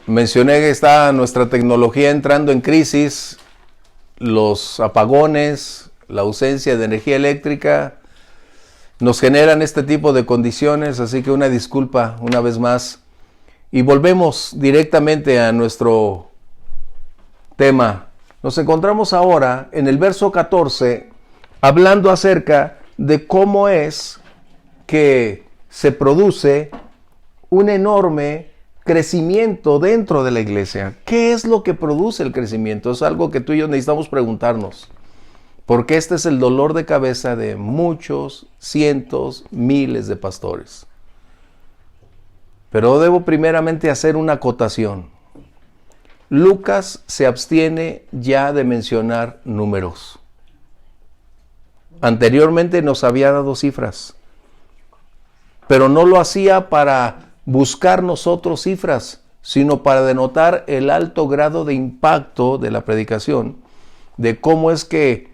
Mencioné que está nuestra tecnología entrando en crisis, los apagones, la ausencia de energía eléctrica, nos generan este tipo de condiciones, así que una disculpa una vez más. Y volvemos directamente a nuestro tema. Nos encontramos ahora en el verso 14, hablando acerca de cómo es que se produce un enorme crecimiento dentro de la iglesia. ¿Qué es lo que produce el crecimiento? Es algo que tú y yo necesitamos preguntarnos. Porque este es el dolor de cabeza de muchos, cientos, miles de pastores. Pero debo primeramente hacer una acotación. Lucas se abstiene ya de mencionar números. Anteriormente nos había dado cifras, pero no lo hacía para buscar nosotros cifras, sino para denotar el alto grado de impacto de la predicación, de cómo es que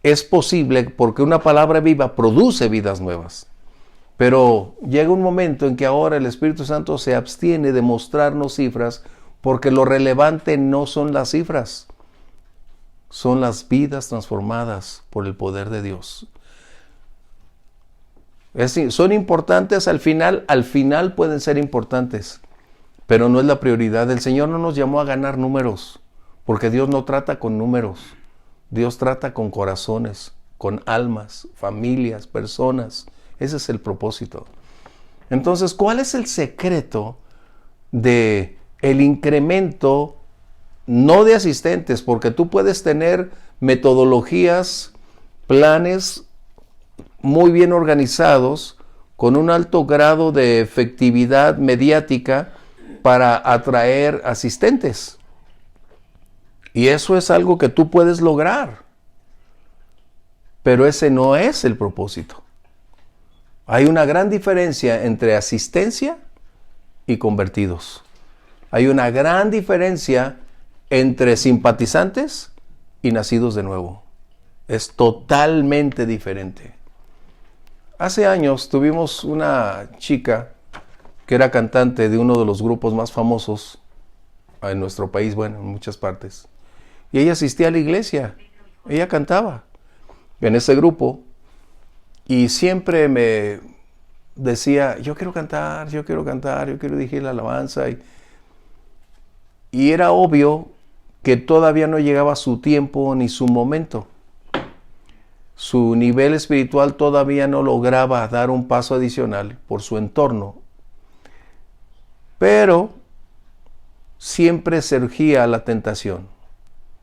es posible, porque una palabra viva produce vidas nuevas. Pero llega un momento en que ahora el Espíritu Santo se abstiene de mostrarnos cifras, porque lo relevante no son las cifras, son las vidas transformadas por el poder de Dios. Es decir, son importantes al final pueden ser importantes, pero no es la prioridad. El Señor no nos llamó a ganar números, porque Dios no trata con números. Dios trata con corazones, con almas, familias, personas. Ese es el propósito. Entonces, ¿cuál es el secreto de el incremento no de asistentes? Porque tú puedes tener metodologías, planes muy bien organizados, con un alto grado de efectividad mediática para atraer asistentes. Y eso es algo que tú puedes lograr. Pero ese no es el propósito. Hay una gran diferencia entre asistencia y convertidos. Hay una gran diferencia entre simpatizantes y nacidos de nuevo. Es totalmente diferente. Hace años tuvimos una chica que era cantante de uno de los grupos más famosos en nuestro país, bueno, en muchas partes. Y ella asistía a la iglesia, ella cantaba en ese grupo y siempre me decía, yo quiero cantar, yo quiero dirigir la alabanza. Y era obvio que todavía no llegaba su tiempo ni su momento. Su nivel espiritual todavía no lograba dar un paso adicional por su entorno. Pero siempre surgía la tentación.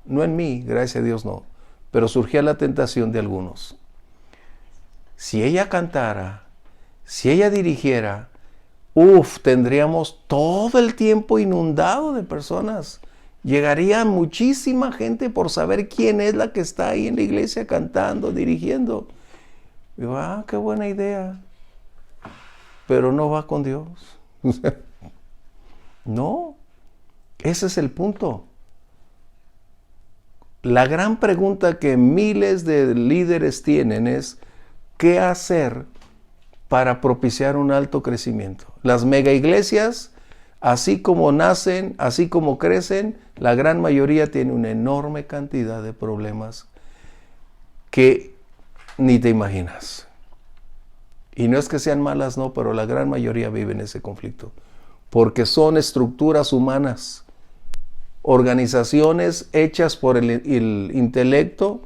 No en mí, gracias a Dios no, pero surgía la tentación de algunos. Si ella cantara, si ella dirigiera, tendríamos todo el tiempo inundado de personas. Llegaría muchísima gente por saber quién es la que está ahí en la iglesia cantando, dirigiendo. Digo, qué buena idea. Pero no va con Dios. No, ese es el punto. La gran pregunta que miles de líderes tienen es, ¿qué hacer para propiciar un alto crecimiento? Las mega iglesias, así como nacen, así como crecen, la gran mayoría tiene una enorme cantidad de problemas que ni te imaginas. Y no es que sean malas, no, pero la gran mayoría vive en ese conflicto. Porque son estructuras humanas, organizaciones hechas por el intelecto,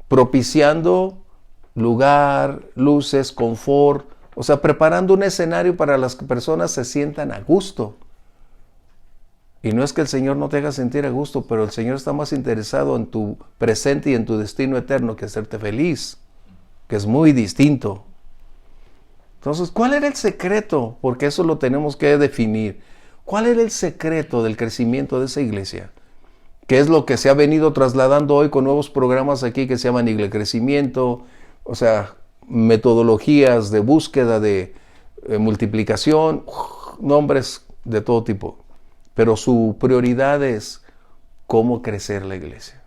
propiciando lugar, luces, confort, o sea, preparando un escenario para que las personas se sientan a gusto. Y no es que el Señor no te haga sentir a gusto, pero el Señor está más interesado en tu presente y en tu destino eterno que hacerte feliz, que es muy distinto. Entonces, ¿cuál era el secreto? Porque eso lo tenemos que definir. ¿Cuál era el secreto del crecimiento de esa iglesia? ¿Qué es lo que se ha venido trasladando hoy con nuevos programas aquí que se llaman Iglesia Crecimiento? O sea, metodologías de búsqueda, de multiplicación, nombres de todo tipo. Pero su prioridad es cómo crecer la iglesia.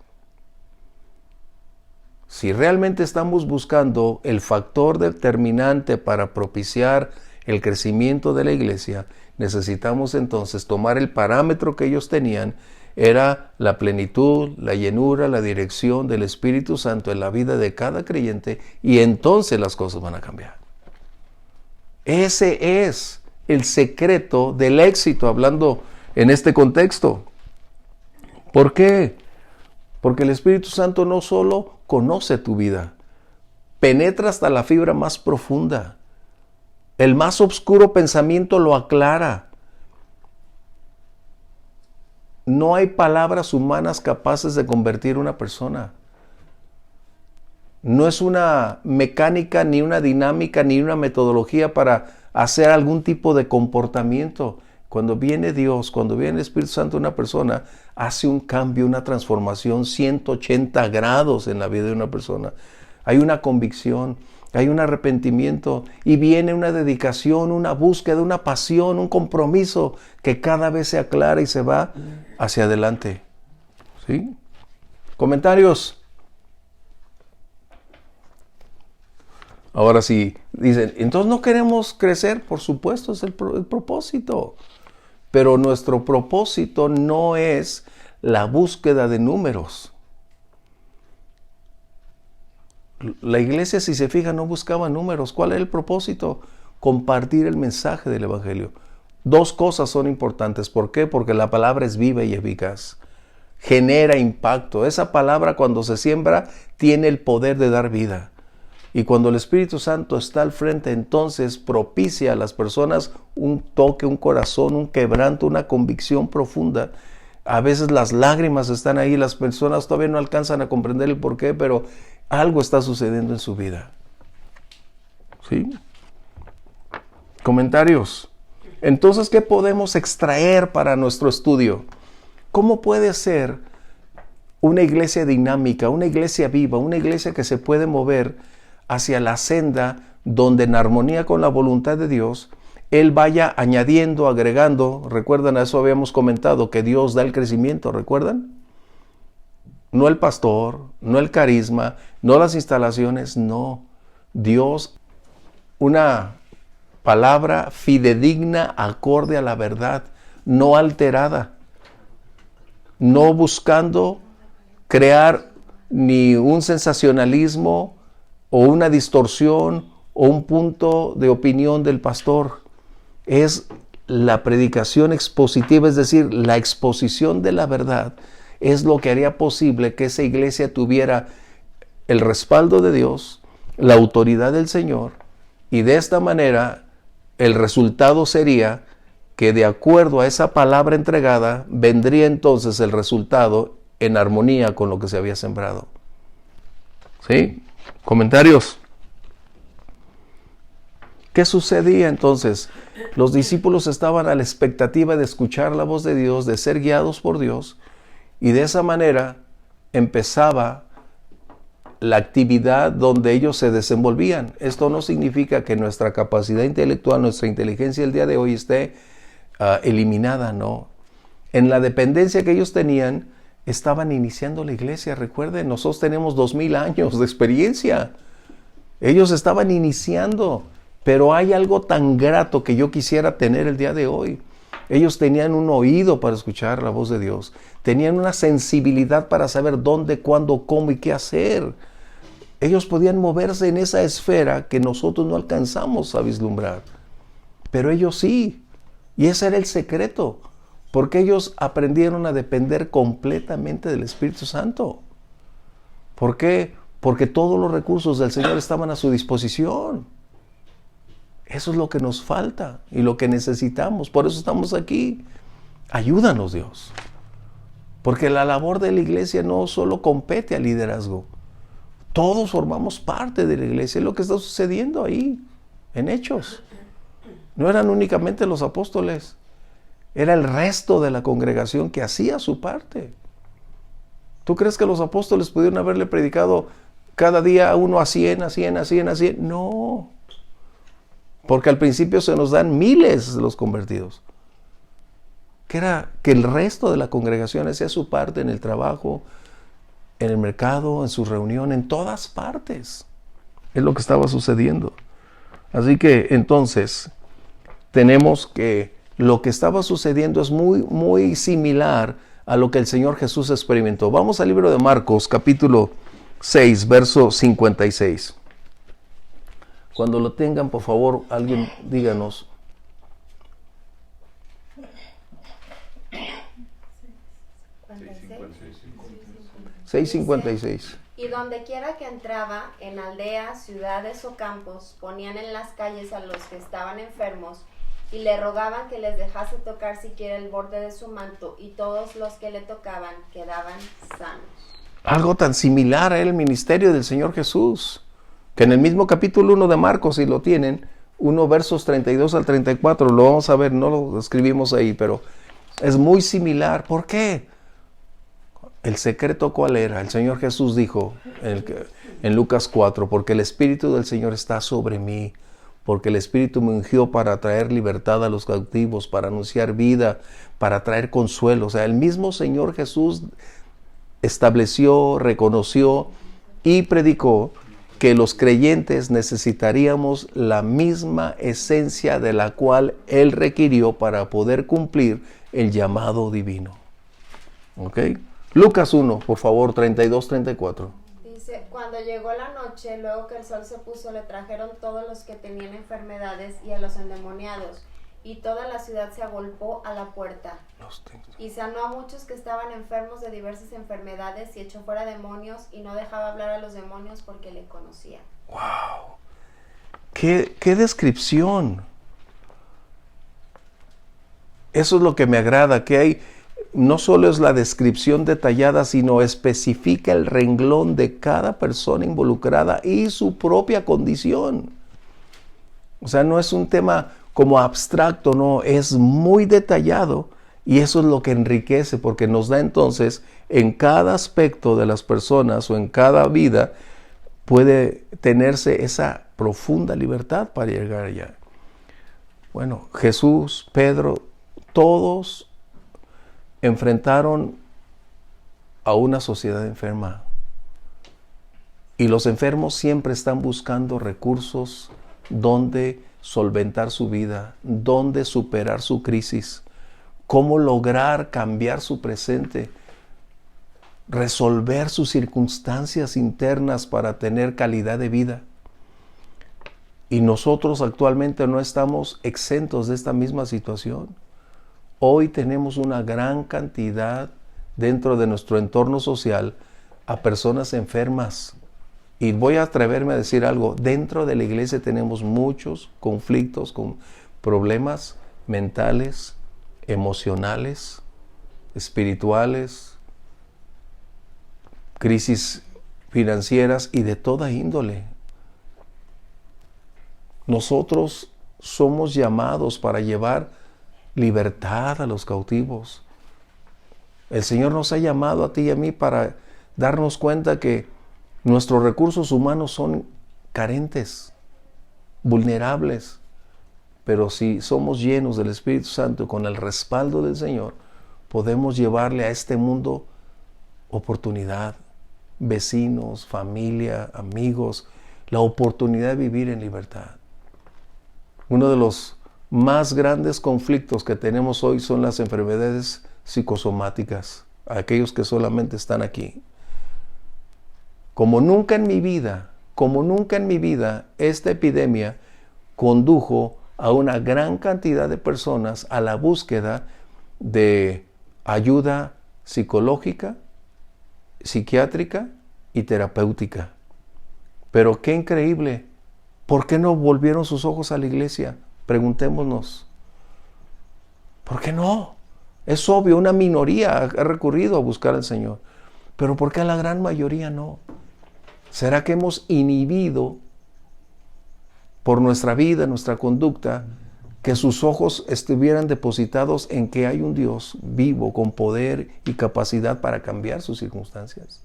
Si realmente estamos buscando el factor determinante para propiciar el crecimiento de la iglesia, necesitamos entonces tomar el parámetro que ellos tenían, era la plenitud, la llenura, la dirección del Espíritu Santo en la vida de cada creyente, y entonces las cosas van a cambiar. Ese es el secreto del éxito, hablando en este contexto. ¿Por qué? Porque el Espíritu Santo no solo conoce tu vida, penetra hasta la fibra más profunda. El más oscuro pensamiento lo aclara. No hay palabras humanas capaces de convertir a una persona. No es una mecánica, ni una dinámica, ni una metodología para hacer algún tipo de comportamiento. Cuando viene Dios, cuando viene el Espíritu Santo, una persona hace un cambio, una transformación 180 grados en la vida de una persona. Hay una convicción, hay un arrepentimiento y viene una dedicación, una búsqueda, una pasión, un compromiso que cada vez se aclara y se va hacia adelante. ¿Sí? ¿Comentarios? Ahora sí, dicen, entonces no queremos crecer. Por supuesto, es el propósito. Pero nuestro propósito no es la búsqueda de números. La iglesia, si se fija, no buscaba números. ¿Cuál era el propósito? Compartir el mensaje del Evangelio. Dos cosas son importantes. ¿Por qué? Porque la palabra es viva y eficaz. Genera impacto. Esa palabra, cuando se siembra, tiene el poder de dar vida. Y cuando el Espíritu Santo está al frente, entonces propicia a las personas un toque, un corazón, un quebranto, una convicción profunda. A veces las lágrimas están ahí, las personas todavía no alcanzan a comprender el porqué, pero algo está sucediendo en su vida. ¿Sí? ¿Comentarios? Entonces, ¿qué podemos extraer para nuestro estudio? ¿Cómo puede ser una iglesia dinámica, una iglesia viva, una iglesia que se puede mover hacia la senda donde, en armonía con la voluntad de Dios, Él vaya añadiendo, agregando? ¿Recuerdan? A eso habíamos comentado, que Dios da el crecimiento, ¿recuerdan? No el pastor, no el carisma, no las instalaciones, no. Dios, una palabra fidedigna, acorde a la verdad, no alterada, no buscando crear ni un sensacionalismo o una distorsión o un punto de opinión del pastor. Es la predicación expositiva, es decir, la exposición de la verdad, es lo que haría posible que esa iglesia tuviera el respaldo de Dios, la autoridad del Señor, y de esta manera el resultado sería que, de acuerdo a esa palabra entregada, vendría entonces el resultado en armonía con lo que se había sembrado. ¿Sí? ¿Comentarios? ¿Qué sucedía entonces? Los discípulos estaban a la expectativa de escuchar la voz de Dios, de ser guiados por Dios, y de esa manera empezaba la actividad donde ellos se desenvolvían. Esto no significa que nuestra capacidad intelectual, nuestra inteligencia el día de hoy esté eliminada, no. En la dependencia que ellos tenían, estaban iniciando la iglesia. Recuerden, nosotros tenemos 2000 años de experiencia. Ellos estaban iniciando, pero hay algo tan grato que yo quisiera tener el día de hoy. Ellos tenían un oído para escuchar la voz de Dios. Tenían una sensibilidad para saber dónde, cuándo, cómo y qué hacer. Ellos podían moverse en esa esfera que nosotros no alcanzamos a vislumbrar. Pero ellos sí. Y ese era el secreto. Porque ellos aprendieron a depender completamente del Espíritu Santo. ¿Por qué? Porque todos los recursos del Señor estaban a su disposición. Eso es lo que nos falta y lo que necesitamos. Por eso estamos aquí. Ayúdanos, Dios. Porque la labor de la iglesia no solo compete al liderazgo. Todos formamos parte de la iglesia. Es lo que está sucediendo ahí, en Hechos. No eran únicamente los apóstoles. Era el resto de la congregación que hacía su parte. ¿Tú crees que los apóstoles pudieron haberle predicado cada día uno a 100, a 100, a 100, a 100? No. Porque al principio se nos dan miles los convertidos. Que era que el resto de la congregación hacía su parte en el trabajo, en el mercado, en su reunión, en todas partes. Es lo que estaba sucediendo. Así que entonces, tenemos que lo que estaba sucediendo es muy similar a lo que el Señor Jesús experimentó. Vamos al libro de Marcos, capítulo 6, verso 56. Cuando lo tengan, por favor, alguien díganos. 6:56. Y donde quiera que entraba, en aldeas, ciudades o campos, ponían en las calles a los que estaban enfermos y le rogaban que les dejase tocar siquiera el borde de su manto, y todos los que le tocaban quedaban sanos. Algo tan similar a el ministerio del Señor Jesús, que en el mismo capítulo 1 de Marcos, si lo tienen, 1 versos 32 al 34, lo vamos a ver, no lo escribimos ahí, pero es muy similar. ¿Por qué? ¿El secreto cuál era? El Señor Jesús dijo en Lucas 4, porque el Espíritu del Señor está sobre mí, porque el Espíritu me ungió para traer libertad a los cautivos, para anunciar vida, para traer consuelo. O sea, el mismo Señor Jesús estableció, reconoció y predicó que los creyentes necesitaríamos la misma esencia de la cual Él requirió para poder cumplir el llamado divino. ¿Ok? Lucas 1, por favor, 32-34. Dice, cuando llegó la noche, luego que el sol se puso, le trajeron todos los que tenían enfermedades y a los endemoniados, y toda la ciudad se agolpó a la puerta. Y sanó a muchos que estaban enfermos de diversas enfermedades y echó fuera demonios, y no dejaba hablar a los demonios porque le conocían. ¡Wow! ¡Qué descripción! Eso es lo que me agrada, que hay, no solo es la descripción detallada, sino especifica el renglón de cada persona involucrada y su propia condición. O sea, no es un tema como abstracto, no, es muy detallado, y eso es lo que enriquece, porque nos da entonces en cada aspecto de las personas o en cada vida puede tenerse esa profunda libertad para llegar allá. Bueno, Jesús, Pedro, todos enfrentaron a una sociedad enferma, y los enfermos siempre están buscando recursos donde solventar su vida, donde superar su crisis, cómo lograr cambiar su presente, resolver sus circunstancias internas para tener calidad de vida. Y nosotros actualmente no estamos exentos de esta misma situación. Hoy tenemos una gran cantidad dentro de nuestro entorno social a personas enfermas. Y voy a atreverme a decir algo, dentro de la iglesia tenemos muchos conflictos con problemas mentales, emocionales, espirituales, crisis financieras y de toda índole. Nosotros somos llamados para llevar libertad a los cautivos. El Señor nos ha llamado a ti y a mí para darnos cuenta que nuestros recursos humanos son carentes, vulnerables, pero si somos llenos del Espíritu Santo con el respaldo del Señor, podemos llevarle a este mundo oportunidad, vecinos, familia, amigos, la oportunidad de vivir en libertad. Uno de los más grandes conflictos que tenemos hoy son las enfermedades psicosomáticas, aquellos que solamente están aquí. Como nunca en mi vida, esta epidemia condujo a una gran cantidad de personas a la búsqueda de ayuda psicológica, psiquiátrica y terapéutica. Pero qué increíble, ¿por qué no volvieron sus ojos a la iglesia? Preguntémonos. ¿Por qué no? Es obvio, una minoría ha recurrido a buscar al Señor, pero ¿por qué la gran mayoría no? ¿Será que hemos inhibido por nuestra vida, nuestra conducta, que sus ojos estuvieran depositados en que hay un Dios vivo, con poder y capacidad para cambiar sus circunstancias?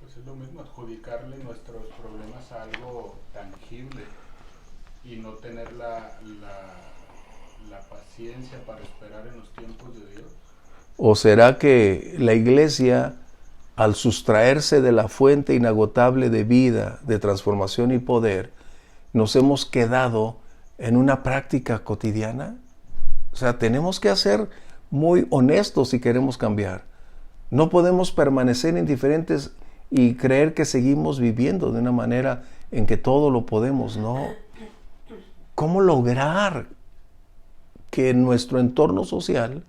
Pues es lo mismo, adjudicarle nuestros problemas a algo tangible y no tener la paciencia para esperar en los tiempos de Dios. ¿O será que la iglesia, al sustraerse de la fuente inagotable de vida, de transformación y poder, nos hemos quedado en una práctica cotidiana? O sea, tenemos que ser muy honestos si queremos cambiar. No podemos permanecer indiferentes y creer que seguimos viviendo de una manera en que todo lo podemos, ¿no? ¿Cómo lograr que nuestro entorno social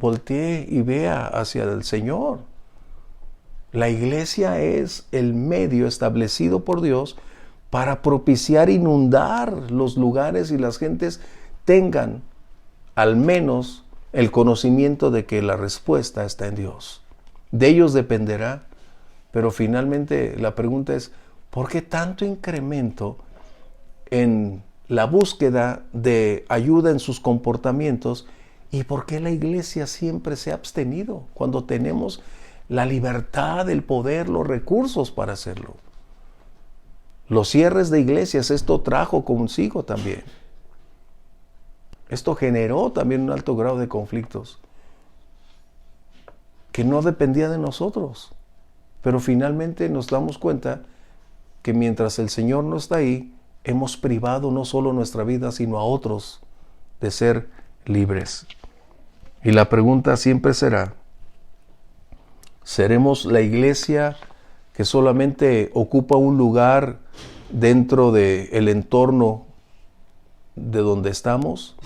voltee y vea hacia el Señor? La iglesia es el medio establecido por Dios para propiciar, inundar los lugares y las gentes tengan al menos el conocimiento de que la respuesta está en Dios. De ellos dependerá, pero finalmente la pregunta es, ¿por qué tanto incremento en la búsqueda de ayuda en sus comportamientos? ¿Y por qué la iglesia siempre se ha abstenido cuando tenemos la libertad, el poder, los recursos para hacerlo? Los cierres de iglesias, esto trajo consigo también. Esto generó también un alto grado de conflictos que no dependía de nosotros. Pero finalmente nos damos cuenta que mientras el Señor no está ahí, hemos privado no solo nuestra vida, sino a otros de ser libres. Y la pregunta siempre será, ¿seremos la iglesia que solamente ocupa un lugar dentro del entorno de donde estamos?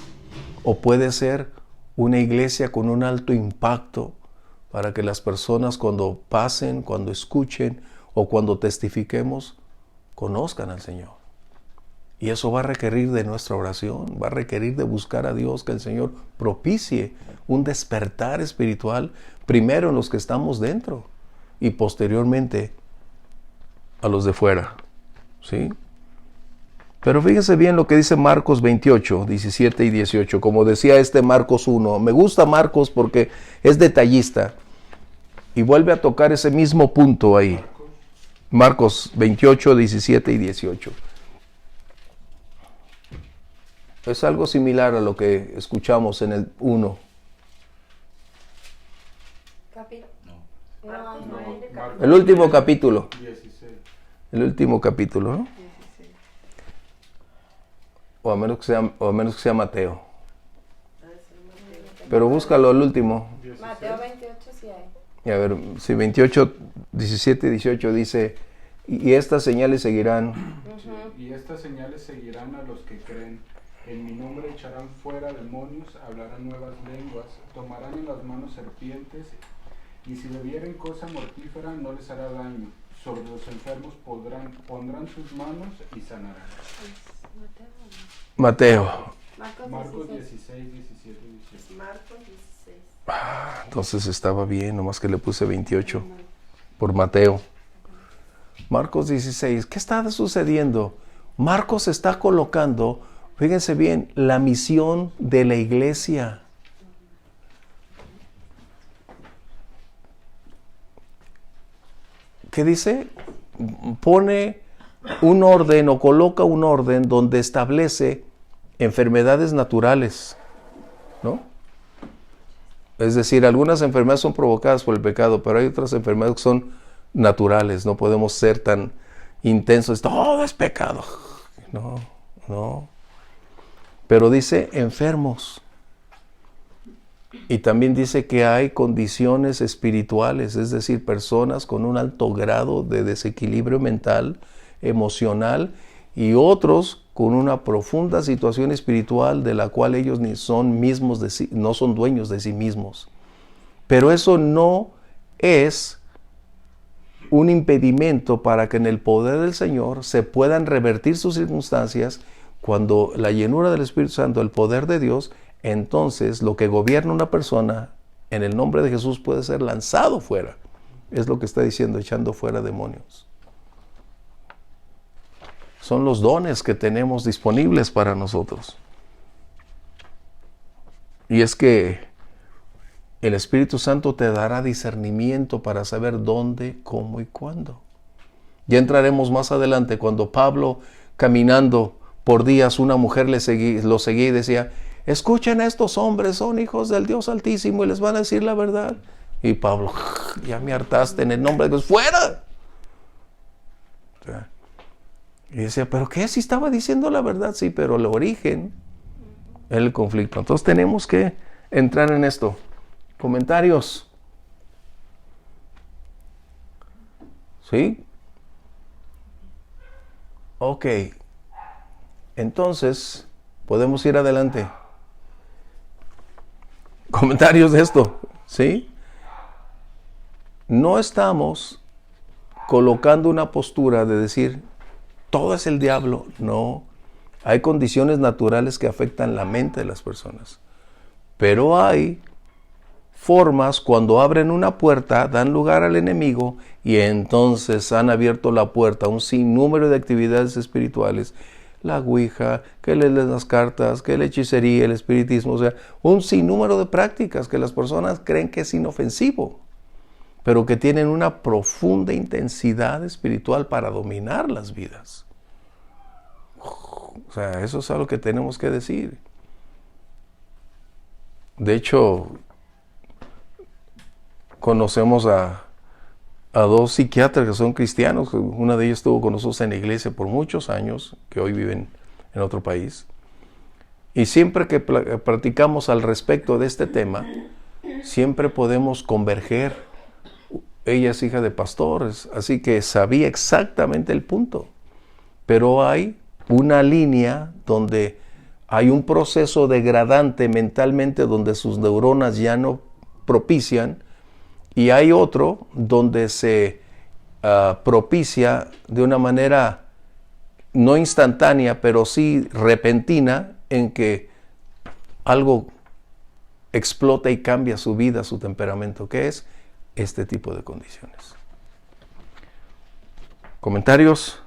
¿O puede ser una iglesia con un alto impacto para que las personas cuando pasen, cuando escuchen o cuando testifiquemos, conozcan al Señor? Y eso va a requerir de nuestra oración, va a requerir de buscar a Dios, que el Señor propicie un despertar espiritual, primero en los que estamos dentro y posteriormente a los de fuera, ¿sí? Pero fíjense bien lo que dice Marcos 28, 17 y 18, como decía Marcos 1. Me gusta Marcos porque es detallista y vuelve a tocar ese mismo punto ahí. Marcos 28, 17 y 18. Es algo similar a lo que escuchamos en el 1. El último capítulo. 16. El último capítulo, ¿no? 16. O a menos que sea Mateo. Pero búscalo el último. 16. Mateo 28 sí hay. Y a ver, si 28, 17 y 18 dice, y estas señales seguirán. Sí, y estas señales seguirán a los que creen. En mi nombre echarán fuera demonios, hablarán nuevas lenguas, tomarán en las manos serpientes, y si bebieren cosa mortífera no les hará daño. Sobre los enfermos pondrán sus manos y sanarán. Mateo. Marcos 16, 17 y 18. Marcos 16. Entonces estaba bien, nomás que le puse 28 por Mateo. Marcos 16. ¿Qué está sucediendo? Marcos está colocando, fíjense bien, la misión de la iglesia. ¿Qué dice? Pone un orden o coloca un orden donde establece enfermedades naturales, ¿no? Es decir, algunas enfermedades son provocadas por el pecado, pero hay otras enfermedades que son naturales. No podemos ser tan intensos, todo es pecado. No. Pero dice enfermos. Y también dice que hay condiciones espirituales, es decir, personas con un alto grado de desequilibrio mental, emocional, y otros con una profunda situación espiritual de la cual ellos ni son mismos de sí, no son dueños de sí mismos. Pero eso no es un impedimento para que en el poder del Señor se puedan revertir sus circunstancias. Cuando la llenura del Espíritu Santo, el poder de Dios, entonces lo que gobierna una persona en el nombre de Jesús puede ser lanzado fuera. Es lo que está diciendo, echando fuera demonios. Son los dones que tenemos disponibles para nosotros. Y es que el Espíritu Santo te dará discernimiento para saber dónde, cómo y cuándo. Ya entraremos más adelante cuando Pablo, caminando por días, una mujer lo seguía y decía, escuchen a estos hombres, son hijos del Dios Altísimo y les van a decir la verdad. Y Pablo, ya me hartaste, en el nombre de Dios, ¡fuera! O sea, Y decía, ¿pero qué? Si estaba diciendo la verdad, sí, pero el origen es el conflicto. Entonces tenemos que entrar en esto. ¿Comentarios? ¿Sí? Ok. Entonces, podemos ir adelante. Comentarios de esto, ¿sí? No estamos colocando una postura de decir, todo es el diablo. No. Hay condiciones naturales que afectan la mente de las personas. Pero hay formas cuando abren una puerta, dan lugar al enemigo y entonces han abierto la puerta a un sinnúmero de actividades espirituales. La ouija, que lees las cartas, que la hechicería, el espiritismo, o sea, un sinnúmero de prácticas que las personas creen que es inofensivo, pero que tienen una profunda intensidad espiritual para dominar las vidas. O sea, eso es algo que tenemos que decir. De hecho, conocemos a dos psiquiatras que son cristianos. Una de ellas estuvo con nosotros en la iglesia por muchos años, que hoy viven en otro país. Y siempre que platicamos al respecto de este tema, siempre podemos converger. Ella es hija de pastores, así que sabía exactamente el punto. Pero hay una línea donde hay un proceso degradante mentalmente donde sus neuronas ya no propician, y hay otro donde se propicia de una manera no instantánea, pero sí repentina, en que algo explota y cambia su vida, su temperamento, que es este tipo de condiciones. ¿Comentarios?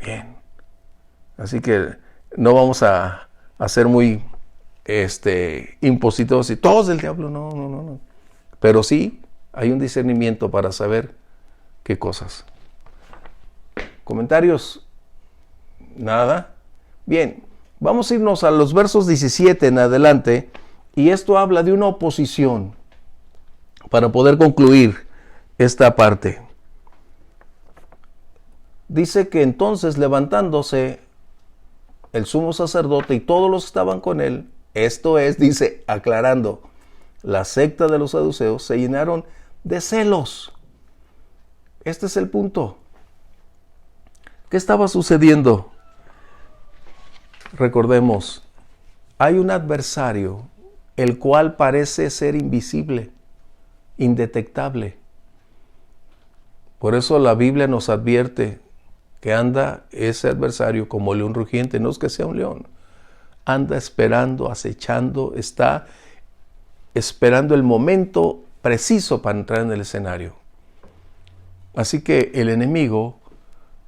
Bien. Así que no vamos a ser muy impositivos y todos del diablo, no. Pero sí hay un discernimiento para saber qué cosas. ¿Comentarios? Nada. Bien, vamos a irnos a los versos 17 en adelante, y esto habla de una oposición para poder concluir esta parte. Dice que entonces, levantándose el sumo sacerdote y todos los que estaban con él, esto es, dice, aclarando, la secta de los saduceos, se llenaron de celos. Este es el punto. ¿Qué estaba sucediendo? Recordemos, hay un adversario, el cual parece ser invisible, indetectable. Por eso la Biblia nos advierte que anda ese adversario como león rugiente. No es que sea un león, anda esperando, acechando, está esperando el momento preciso para entrar en el escenario. Así que el enemigo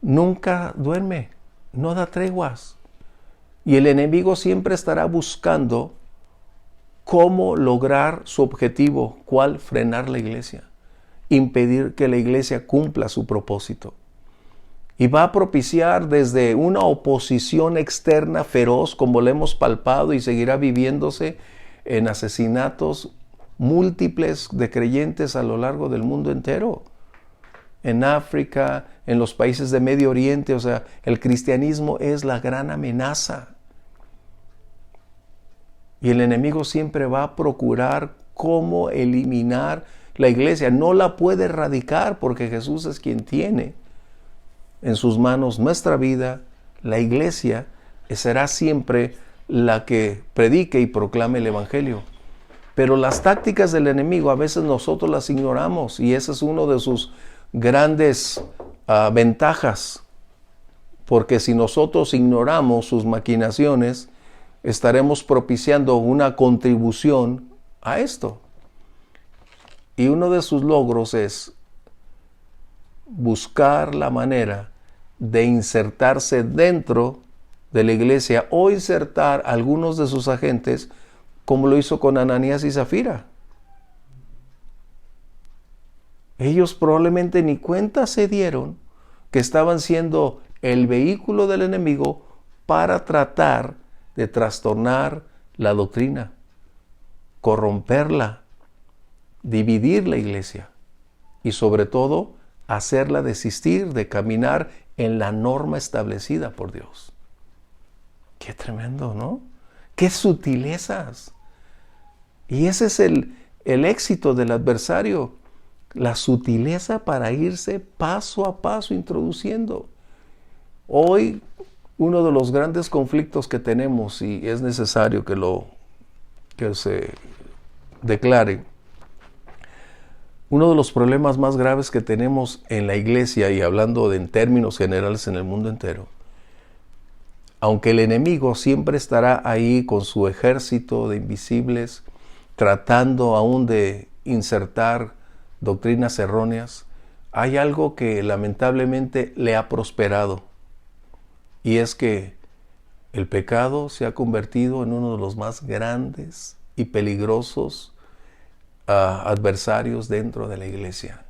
nunca duerme, no da treguas. Y el enemigo siempre estará buscando cómo lograr su objetivo. ¿Cuál? Frenar la iglesia, impedir que la iglesia cumpla su propósito. Y va a propiciar desde una oposición externa feroz, como lo hemos palpado, y seguirá viviéndose en asesinatos múltiples de creyentes a lo largo del mundo entero. En África, en los países de Medio Oriente, o sea, el cristianismo es la gran amenaza. Y el enemigo siempre va a procurar cómo eliminar la iglesia. No la puede erradicar porque Jesús es quien tiene en sus manos nuestra vida. La iglesia será siempre la que predique y proclame el evangelio. Pero las tácticas del enemigo a veces nosotros las ignoramos, y ese es uno de sus grandes ventajas, porque si nosotros ignoramos sus maquinaciones, estaremos propiciando una contribución a esto. Y uno de sus logros es buscar la manera de insertarse dentro de la iglesia o insertar a algunos de sus agentes, como lo hizo con Ananías y Zafira. Ellos probablemente ni cuenta se dieron que estaban siendo el vehículo del enemigo para tratar de trastornar la doctrina, corromperla, dividir la iglesia y sobre todo hacerla desistir de caminar en la norma establecida por Dios. Qué tremendo, ¿no? Qué sutilezas. Y ese es el éxito del adversario, la sutileza para irse paso a paso introduciendo. Hoy, uno de los grandes conflictos que tenemos, y es necesario que se declare, uno de los problemas más graves que tenemos en la iglesia, y hablando en términos generales en el mundo entero, aunque el enemigo siempre estará ahí con su ejército de invisibles, tratando aún de insertar doctrinas erróneas, hay algo que lamentablemente le ha prosperado, y es que el pecado se ha convertido en uno de los más grandes y peligrosos adversarios dentro de la iglesia.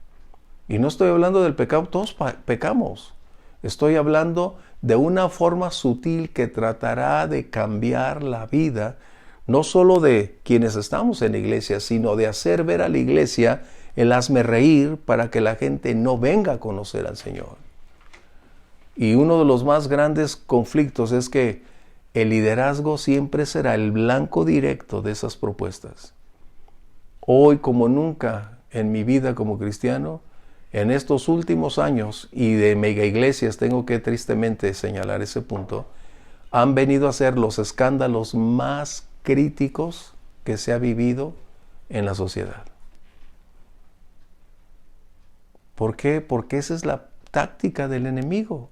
Y no estoy hablando del pecado, todos pecamos. Estoy hablando de una forma sutil que tratará de cambiar la vida, no solo de quienes estamos en la iglesia, sino de hacer ver a la iglesia el hazme reír para que la gente no venga a conocer al Señor. Y uno de los más grandes conflictos es que el liderazgo siempre será el blanco directo de esas propuestas. Hoy como nunca en mi vida como cristiano, en estos últimos años y de mega iglesias, tengo que tristemente señalar ese punto, han venido a ser los escándalos más críticos que se ha vivido en la sociedad. ¿Por qué? Porque esa es la táctica del enemigo.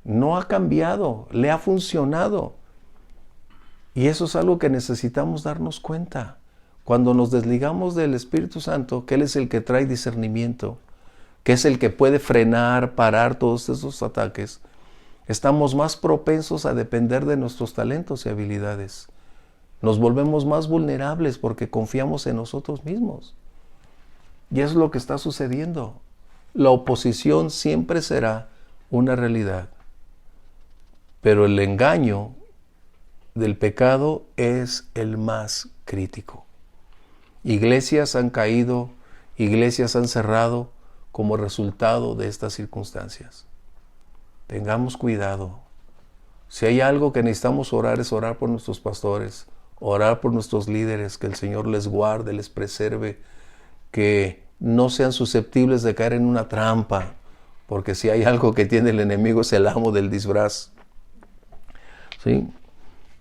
No ha cambiado, le ha funcionado. Y eso es algo que necesitamos darnos cuenta. Cuando nos desligamos del Espíritu Santo, que Él es el que trae discernimiento, que es el que puede frenar, parar todos esos ataques, estamos más propensos a depender de nuestros talentos y habilidades. Nos volvemos más vulnerables porque confiamos en nosotros mismos. Y eso es lo que está sucediendo. La oposición siempre será una realidad. Pero el engaño del pecado es el más crítico. Iglesias han caído, iglesias han cerrado como resultado de estas circunstancias. Tengamos cuidado. Si hay algo que necesitamos orar, es orar por nuestros pastores, orar por nuestros líderes, que el Señor les guarde, les preserve, que no sean susceptibles de caer en una trampa, porque si hay algo que tiene el enemigo es el amo del disfraz. ¿Sí?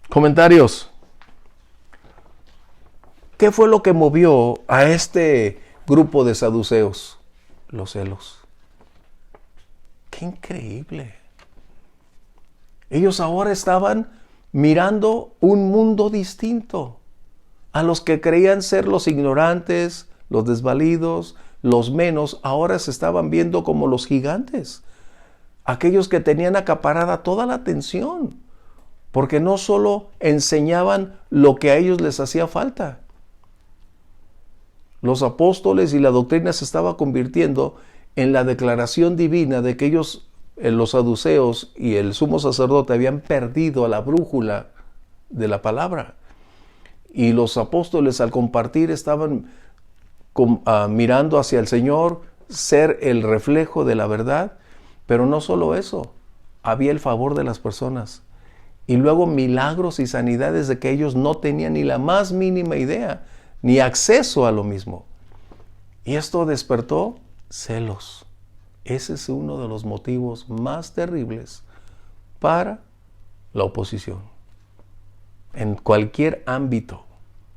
Comentarios. ¿Qué fue lo que movió a este grupo de saduceos? Los celos. ¡Qué increíble! Ellos ahora estaban mirando un mundo distinto a los que creían ser los ignorantes, los desvalidos, los menos. Ahora se estaban viendo como los gigantes, aquellos que tenían acaparada toda la atención, porque no solo enseñaban lo que a ellos les hacía falta. Los apóstoles y la doctrina se estaba convirtiendo en la declaración divina de que ellos, los saduceos y el sumo sacerdote, habían perdido la brújula de la palabra. Y los apóstoles, al compartir, estaban mirando hacia el Señor, ser el reflejo de la verdad. Pero no solo eso, había el favor de las personas. Y luego milagros y sanidades de que ellos no tenían ni la más mínima idea, ni acceso a lo mismo. Y esto despertó celos. Ese es uno de los motivos más terribles para la oposición. En cualquier ámbito,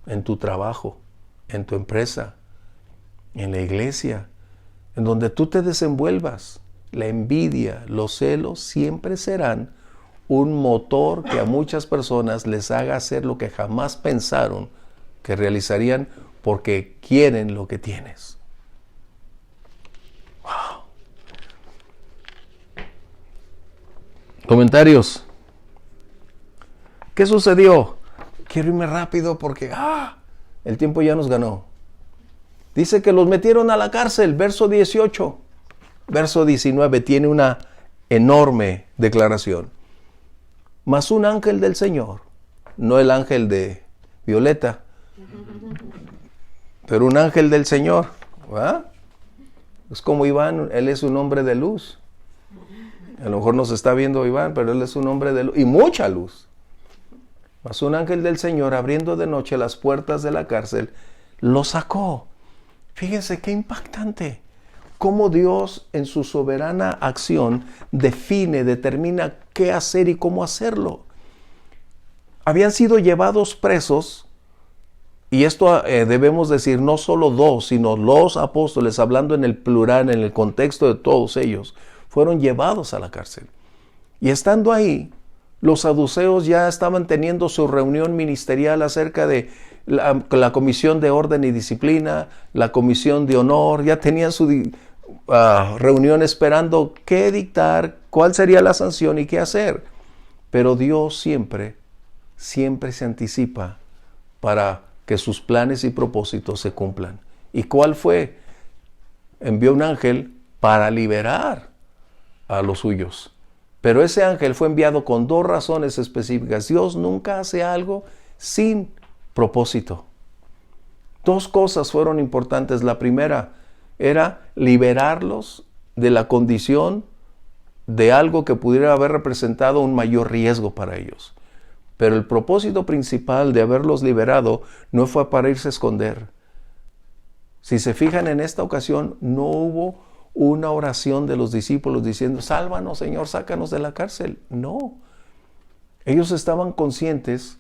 en tu trabajo, en tu empresa, en la iglesia, en donde tú te desenvuelvas, la envidia, los celos siempre serán un motor que a muchas personas les haga hacer lo que jamás pensaron que realizarían porque quieren lo que tienes. Wow. Comentarios. ¿Qué sucedió? Quiero irme rápido porque el tiempo ya nos ganó. Dice que los metieron a la cárcel, verso 18. Verso 19 tiene una enorme declaración. Mas un ángel del Señor, no el ángel de Violeta, pero un ángel del Señor, ¿verdad? Es como Iván, él es un hombre de luz. A lo mejor nos está viendo Iván, pero él es un hombre de luz y mucha luz. Mas un ángel del Señor, abriendo de noche las puertas de la cárcel, lo sacó. Fíjense qué impactante. Cómo Dios en su soberana acción define, determina qué hacer y cómo hacerlo. Habían sido llevados presos, y esto debemos decir, no solo dos, sino los apóstoles, hablando en el plural, en el contexto de todos ellos, fueron llevados a la cárcel. Y estando ahí, los saduceos ya estaban teniendo su reunión ministerial acerca de la comisión de orden y disciplina, la comisión de honor, ya tenían su reunión esperando qué dictar, cuál sería la sanción y qué hacer. Pero Dios siempre se anticipa para que sus planes y propósitos se cumplan. ¿Y cuál fue? Envió un ángel para liberar a los suyos. Pero ese ángel fue enviado con dos razones específicas. Dios nunca hace algo sin propósito. Dos cosas fueron importantes. La primera era liberarlos de la condición de algo que pudiera haber representado un mayor riesgo para ellos. Pero el propósito principal de haberlos liberado no fue para irse a esconder. Si se fijan, en esta ocasión no hubo una oración de los discípulos diciendo, sálvanos, Señor, sácanos de la cárcel. No. Ellos estaban conscientes,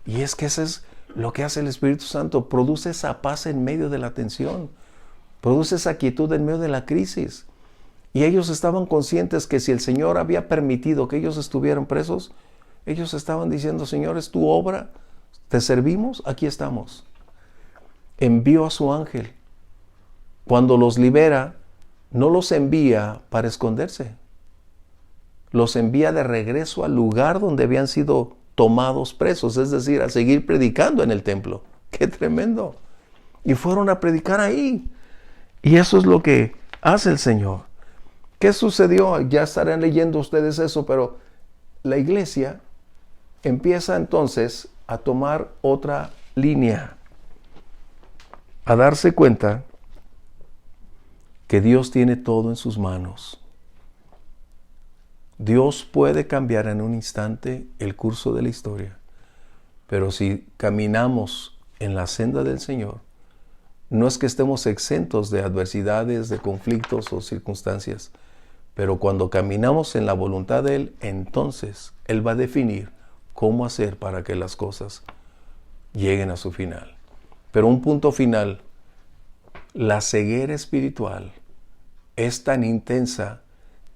y es que eso es lo que hace el Espíritu Santo, produce esa paz en medio de la tensión, produce esa quietud en medio de la crisis. Y ellos estaban conscientes que si el Señor había permitido que ellos estuvieran presos, ellos estaban diciendo, Señor, es tu obra, te servimos, aquí estamos. Envió a su ángel. Cuando los libera, no los envía para esconderse. Los envía de regreso al lugar donde habían sido tomados presos, es decir, a seguir predicando en el templo. ¡Qué tremendo! Y fueron a predicar ahí. Y eso es lo que hace el Señor. ¿Qué sucedió? Ya estarán leyendo ustedes eso, pero la iglesia empieza entonces a tomar otra línea, a darse cuenta que Dios tiene todo en sus manos. Dios puede cambiar en un instante el curso de la historia, pero si caminamos en la senda del Señor, no es que estemos exentos de adversidades, de conflictos o circunstancias, pero cuando caminamos en la voluntad de Él, entonces Él va a definir cómo hacer para que las cosas lleguen a su final. Pero un punto final, la ceguera espiritual es tan intensa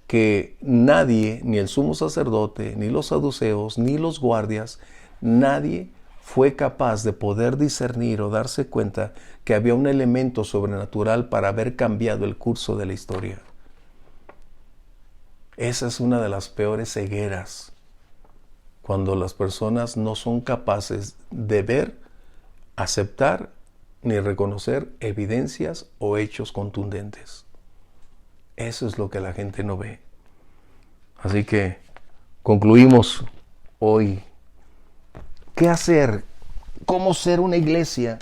que nadie, ni el sumo sacerdote, ni los saduceos, ni los guardias, nadie fue capaz de poder discernir o darse cuenta que había un elemento sobrenatural para haber cambiado el curso de la historia. Esa es una de las peores cegueras, cuando las personas no son capaces de ver, aceptar ni reconocer evidencias o hechos contundentes. Eso es lo que la gente no ve. Así que concluimos hoy. ¿Qué hacer? ¿Cómo ser una iglesia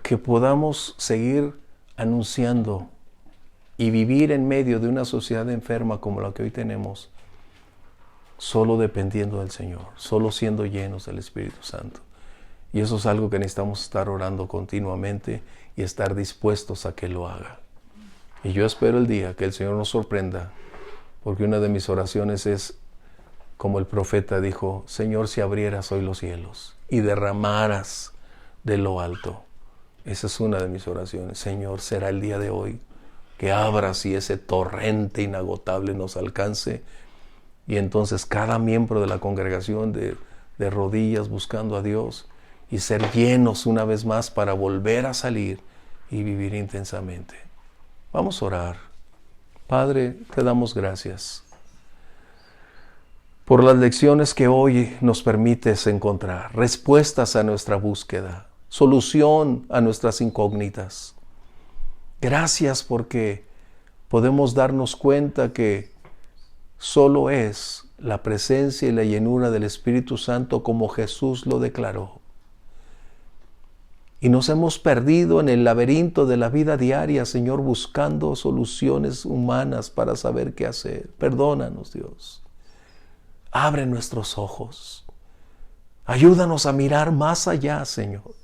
que podamos seguir anunciando y vivir en medio de una sociedad enferma como la que hoy tenemos, solo dependiendo del Señor, solo siendo llenos del Espíritu Santo? Y eso es algo que necesitamos estar orando continuamente y estar dispuestos a que lo haga. Y yo espero el día que el Señor nos sorprenda, porque una de mis oraciones es, como el profeta dijo, Señor, si abrieras hoy los cielos y derramaras de lo alto. Esa es una de mis oraciones. Señor, será el día de hoy que abras y ese torrente inagotable nos alcance, y entonces cada miembro de la congregación de rodillas buscando a Dios y ser llenos una vez más para volver a salir y vivir intensamente. Vamos a orar. Padre, te damos gracias por las lecciones que hoy nos permites encontrar, respuestas a nuestra búsqueda, solución a nuestras incógnitas. Gracias porque podemos darnos cuenta que solo es la presencia y la llenura del Espíritu Santo como Jesús lo declaró. Y nos hemos perdido en el laberinto de la vida diaria, Señor, buscando soluciones humanas para saber qué hacer. Perdónanos, Dios. Abre nuestros ojos. Ayúdanos a mirar más allá, Señor.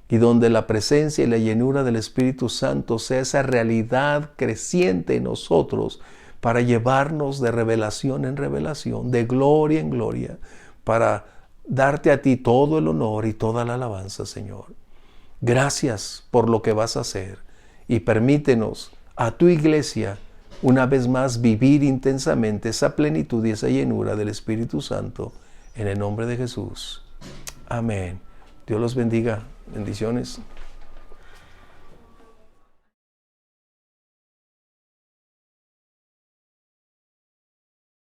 Y donde la presencia y la llenura del Espíritu Santo sea esa realidad creciente en nosotros para llevarnos de revelación en revelación, de gloria en gloria, para darte a ti todo el honor y toda la alabanza, Señor. Gracias por lo que vas a hacer y permítenos a tu iglesia una vez más vivir intensamente esa plenitud y esa llenura del Espíritu Santo en el nombre de Jesús. Amén. Dios los bendiga. Bendiciones.